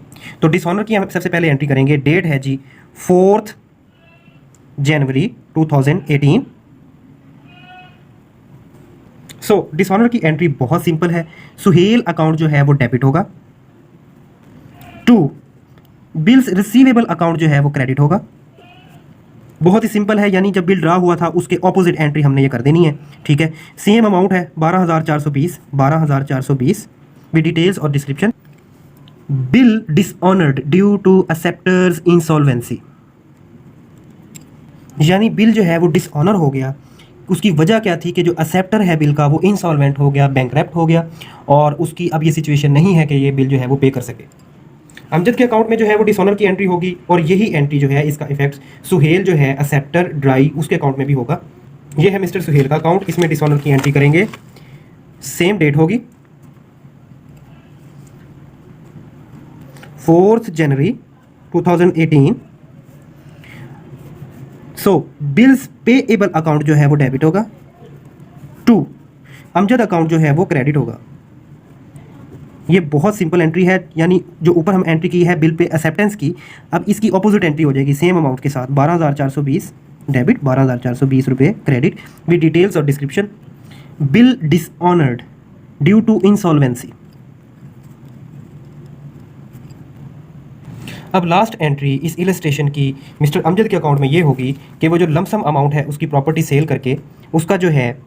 तो डिसऑनर की हम सबसे पहले एंट्री करेंगे। डेट है जी 4 जनवरी 2018। सो डिसऑनर की एंट्री बहुत सिंपल है। सुहेल अकाउंट जो है वो डेबिट होगा, 2 बिल्स रिसीवेबल अकाउंट जो है वो क्रेडिट होगा। बहुत ही सिंपल है, यानी जब बिल ड्रा हुआ था उसके ऑपोजिट एंट्री हमने ये कर देनी है। ठीक है, सेम अमाउंट है 12,420 विद डिटेल्स और description. Bill dishonoured due to acceptor's insolvency, यानी बिल जो है वो डिसऑनर हो गया। उसकी वजह क्या थी कि जो एक्सेप्टर है बिल का वो इंसॉल्वेंट हो गया, बैंकरप्ट हो गया, और उसकी अब ये सिचुएशन नहीं है कि ये बिल जो है वो पे कर सके। अमजद के अकाउंट में जो है वो डिसऑनर की एंट्री होगी, और यही एंट्री जो है इसका इफेक्ट सुहेल जो है एक्सेप्टर ड्राई उसके अकाउंट में भी होगा। ये है मिस्टर सुहेल का अकाउंट, इसमें डिसऑनर की एंट्री करेंगे। सेम डेट होगी 4 जनवरी 2018। सो बिल्स पेएबल अकाउंट जो है वो डेबिट होगा, 2 अमजद अकाउंट जो है वो क्रेडिट होगा। ये बहुत सिंपल एंट्री है, यानी जो ऊपर हम एंट्री की है बिल पे एक्सेप्टेंस की, अब इसकी ऑपोजिट एंट्री हो जाएगी सेम अमाउंट के साथ। 12,420 डेबिट, 12,420 रुपये क्रेडिट विद डिटेल्स और description. Bill dishonoured due to insolvency. अब लास्ट एंट्री इस इलस्ट्रेशन की मिस्टर अमजद के अकाउंट में ये होगी कि वो जो लमसम अमाउंट है उसकी प्रॉपर्टी सेल करके उसका जो है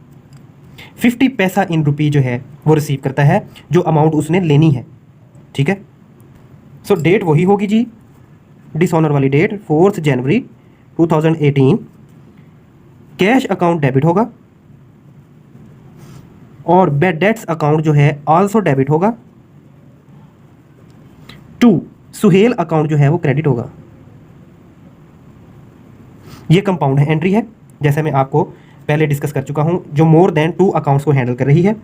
50 पैसा इन रुपी जो है वो रिसीव करता है, जो अमाउंट उसने लेनी है। ठीक है, सो डेट वही होगी जी, डिसऑनर वाली डेट 4 जनवरी 2018। कैश अकाउंट डेबिट होगा और बैड डेट्स अकाउंट जो है आल्सो डेबिट होगा। टू सुहेल अकाउंट जो है वो क्रेडिट होगा। ये कंपाउंड है एंट्री है, जैसे मैं आपको पहले डिस्कस कर चुका हूं, जो मोर देन 2 अकाउंट्स को हैंडल कर रही है।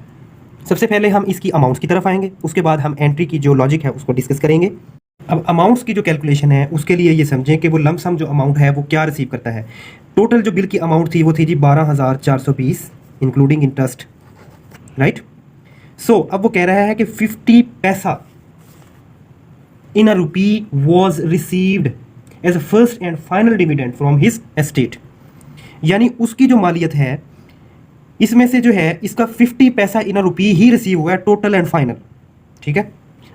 सबसे पहले हम इसकी अमाउंट्स की तरफ आएंगे, उसके बाद हम एंट्री की जो लॉजिक है उसको डिस्कस करेंगे। अब अमाउंट्स की जो कैलकुलेशन है उसके लिए ये समझें कि वो लमसम जो अमाउंट है वो क्या रिसीव करता है। टोटल जो बिल की अमाउंट थी वो थी जी 12,420 इंक्लूडिंग इंटरेस्ट, राइट। सो अब वो कह रहा है कि 50 paisa in a rupee was received as a first and final dividend from his estate, यानी उसकी जो मालियत है इसमें से जो है इसका 50 paisa in a rupee he receive हुआ है, टोटल एंड फाइनल। ठीक है,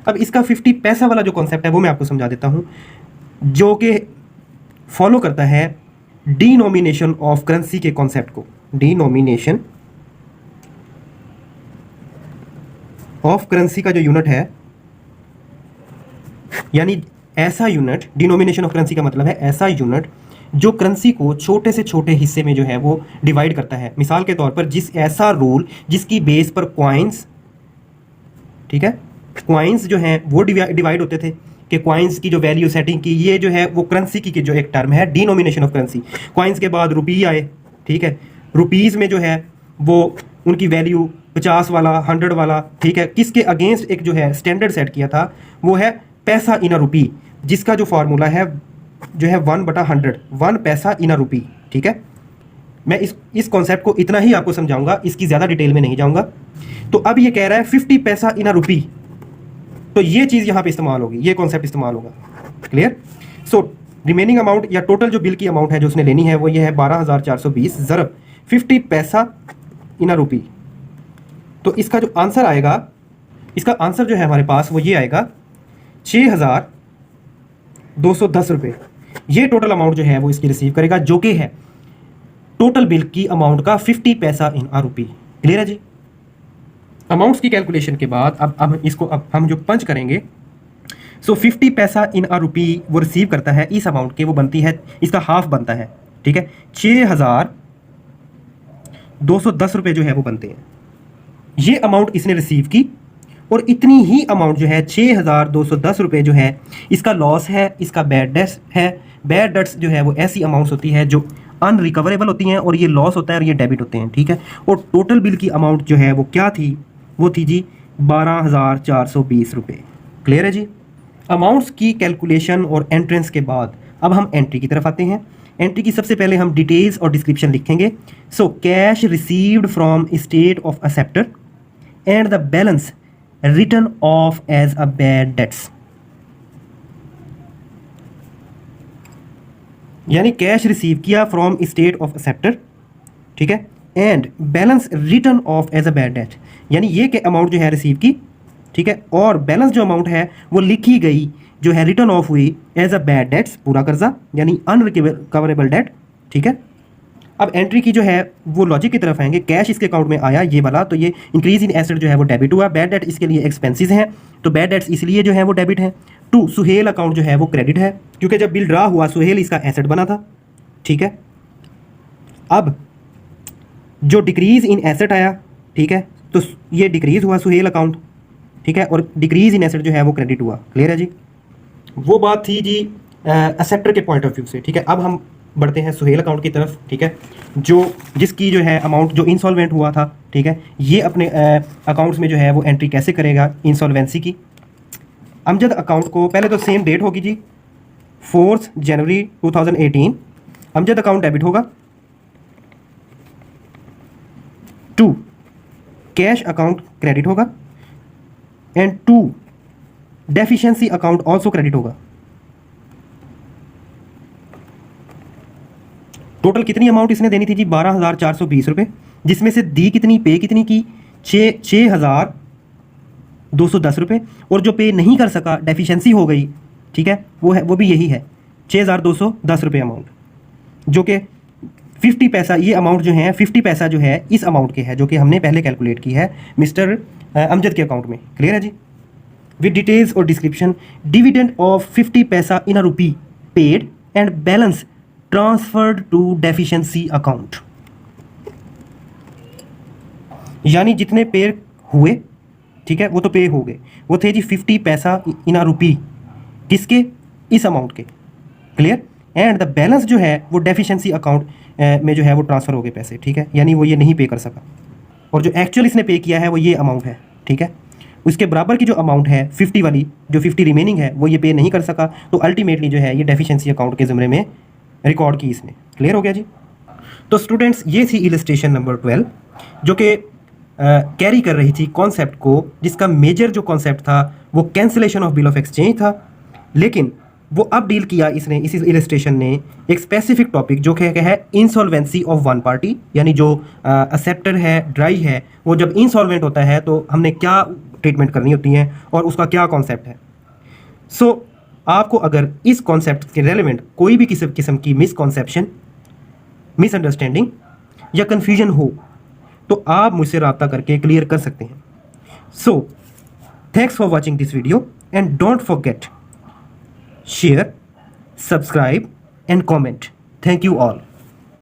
अब इसका 50 पैसा वाला जो कॉन्सेप्ट है वो मैं आपको समझा देता हूं, जो कि फॉलो करता है डिनोमिनेशन ऑफ करेंसी के कॉन्सेप्ट को। डिनोमिनेशन ऑफ करेंसी का जो यूनिट है, यानी ऐसा यूनिट, डिनोमिनेशन ऑफ करेंसी का मतलब है ऐसा यूनिट जो करेंसी को छोटे से छोटे हिस्से में जो है वो डिवाइड करता है। मिसाल के तौर पर जिस ऐसा रूल जिसकी बेस पर क्वाइंस, ठीक है, क्वाइंस जो हैं वो डिवाइड होते थे कि क्वाइंस की जो वैल्यू सेटिंग की, ये जो है वो करेंसी की जो एक टर्म है डिनोमिनेशन ऑफ करेंसी। क्वाइंस के बाद रुपी आए, ठीक है, रुपीज़ में जो है वो उनकी वैल्यू 50 वाला, 100 वाला, ठीक है, किसके अगेंस्ट एक जो है स्टैंडर्ड सेट किया था वो है पैसा इन अ रुपी, जिसका जो फार्मूला है जो है 1/100, 1 पैसा इन अ रुपी। ठीक है, मैं इस कॉन्सेप्ट को इतना ही आपको समझाऊंगा, इसकी ज़्यादा डिटेल में नहीं जाऊंगा। तो अब ये कह रहा है 50 पैसा इन अ रुपी, तो ये चीज़ यहाँ पे इस्तेमाल होगी, ये कॉन्सेप्ट इस्तेमाल होगा। क्लियर। सो रिमेनिंग अमाउंट या टोटल जो बिल की अमाउंट है जो उसने लेनी है वो ये है 12,420 ज़रब 50 पैसा इन अ रुपी। तो इसका जो आंसर आएगा, इसका आंसर जो है हमारे पास वो ये आएगा 6,210 रुपये। ये टोटल अमाउंट जो है वो इसकी रिसीव करेगा, जो कि है टोटल बिल की अमाउंट का 50 paisa in a rupee. Clear है जी। अमाउंट्स की कैलकुलेशन के बाद अब इसको हम जो पंच करेंगे, सो 50 पैसा इन अ रुपी वो रिसीव करता है इस अमाउंट के, वो बनती है, इसका हाफ बनता है। ठीक है, 6,210 रुपये जो है वो बनते हैं। ये अमाउंट इसने रिसीव की और इतनी ही अमाउंट जो है 6,210 रुपये जो है इसका लॉस है, इसका बैड डेट्स है। बैड डेट्स जो है वो ऐसी अमाउंट्स होती है जो अनरिकवरेबल होती हैं और ये लॉस होता है और ये डेबिट होते हैं। ठीक है, और टोटल बिल की अमाउंट जो है वो क्या थी, वो थी जी 12,420 रुपये। क्लियर है जी। अमाउंट्स की कैलकुलेशन और एंट्रेंस के बाद अब हम एंट्री की तरफ आते हैं। एंट्री की सबसे पहले हम डिटेल्स और डिस्क्रिप्शन लिखेंगे। So cash received from estate of acceptor and the balance return of as a bad debts, यानी कैश रिसीव किया फ्रॉम स्टेट ऑफ एक्सेप्टर, ठीक है, and balance return of as a bad debt, यानी ये के अमाउंट जो है रिसीव की, ठीक है, और बैलेंस जो अमाउंट है वो लिखी गई जो है रिटर्न ऑफ हुई एज अ बैड डेट्स, पूरा कर्जा यानी अनरिकवरेबल डेट। ठीक है, अब एंट्री की जो है वो लॉजिक की तरफ आएंगे। कैश इसके अकाउंट में आया ये वाला, तो ये इंक्रीज इन एसेट जो है वो डेबिट हुआ। बैड डेट इसके लिए एक्सपेंसेस हैं, तो बैड डेट्स इसलिए जो है वो डेबिट है। टू सुहेल अकाउंट जो है वो क्रेडिट है, क्योंकि जब बिल ड्रा हुआ सुहेल इसका एसेट बना था। ठीक है, अब जो डिक्रीज इन एसेट आया, ठीक है, तो ये डिक्रीज हुआ सुहेल अकाउंट, ठीक है, और डिक्रीज इन एसेट जो है वो क्रेडिट हुआ। क्लियर है जी। वो बात थी जी एक्सेप्टर के पॉइंट ऑफ व्यू से। ठीक है, अब हम बढ़ते हैं सुहेल अकाउंट की तरफ। ठीक है, जो जिसकी जो है अमाउंट जो इंसॉल्वेंट हुआ था, ठीक है, ये अपने अकाउंट्स में जो है वो एंट्री कैसे करेगा इंसॉल्वेंसी की। अमजद अकाउंट को पहले तो सेम डेट होगी जी 4 जनवरी 2018, अमजद अकाउंट डेबिट होगा। 2 कैश अकाउंट क्रेडिट होगा and 2 deficiency account also credit होगा। टोटल कितनी अमाउंट इसने देनी थी जी 12,420 रुपये, जिसमें से दी कितनी, पे कितनी की 6,210 रुपये, और जो पे नहीं कर सका डेफिशिएंसी हो गई ठीक है, वो भी यही है 6,210 रुपये अमाउंट, जो कि 50 पैसा, ये अमाउंट जो है 50 पैसा जो है इस अमाउंट के है, जो कि हमने पहले कैलकुलेट की है मिस्टर अमजद के अकाउंट में। क्लियर है जी? विद डिटेल्स और description, dividend of 50 paisa in a rupee paid and balance transferred to deficiency account. यानी जितने पे हुए, ठीक है, वो तो पे हो गए, वो थे जी 50 पैसा इन अ रुपी, किसके? इस अमाउंट के। क्लियर? एंड द बैलेंस जो है वो डेफिशिएंसी अकाउंट में जो है वो ट्रांसफ़र हो गए पैसे, ठीक है, यानी वो ये नहीं पे कर सका, और जो एक्चुअल इसने पे किया है वो ये अमाउंट है, ठीक है। उसके बराबर की जो अमाउंट है 50 वाली, जो 50 रिमेनिंग है, वो ये पे नहीं कर सका, तो अल्टीमेटली जो है ये डेफिशिएंसी अकाउंट के ज़मरे में रिकॉर्ड की इसने। क्लियर हो गया जी? तो स्टूडेंट्स, ये थी इलस्ट्रेशन नंबर 12, जो कि कैरी कर रही थी कॉन्सेप्ट को, जिसका मेजर जो कॉन्सेप्ट था वो cancellation of bill of exchange था, लेकिन वो अब डील किया इसने, इस इलस्ट्रेशन ने, एक स्पेसिफिक टॉपिक जो कि है इंसॉल्वेंसी ऑफ वन पार्टी, यानी जो असेप्टर है, ड्राई है, वो जब इंसॉल्वेंट होता है तो हमने क्या ट्रीटमेंट करनी होती है और उसका क्या कॉन्सेप्ट है। सो आपको अगर इस कॉन्सेप्ट के रेलेवेंट कोई भी किस्म की मिसकॉन्सेप्शन, मिसअंडरस्टैंडिंग या कन्फ्यूजन हो तो आप मुझसे रब्ता करके क्लियर कर सकते हैं। So thanks for watching this video and don't forget, share, subscribe and comment. Thank you all.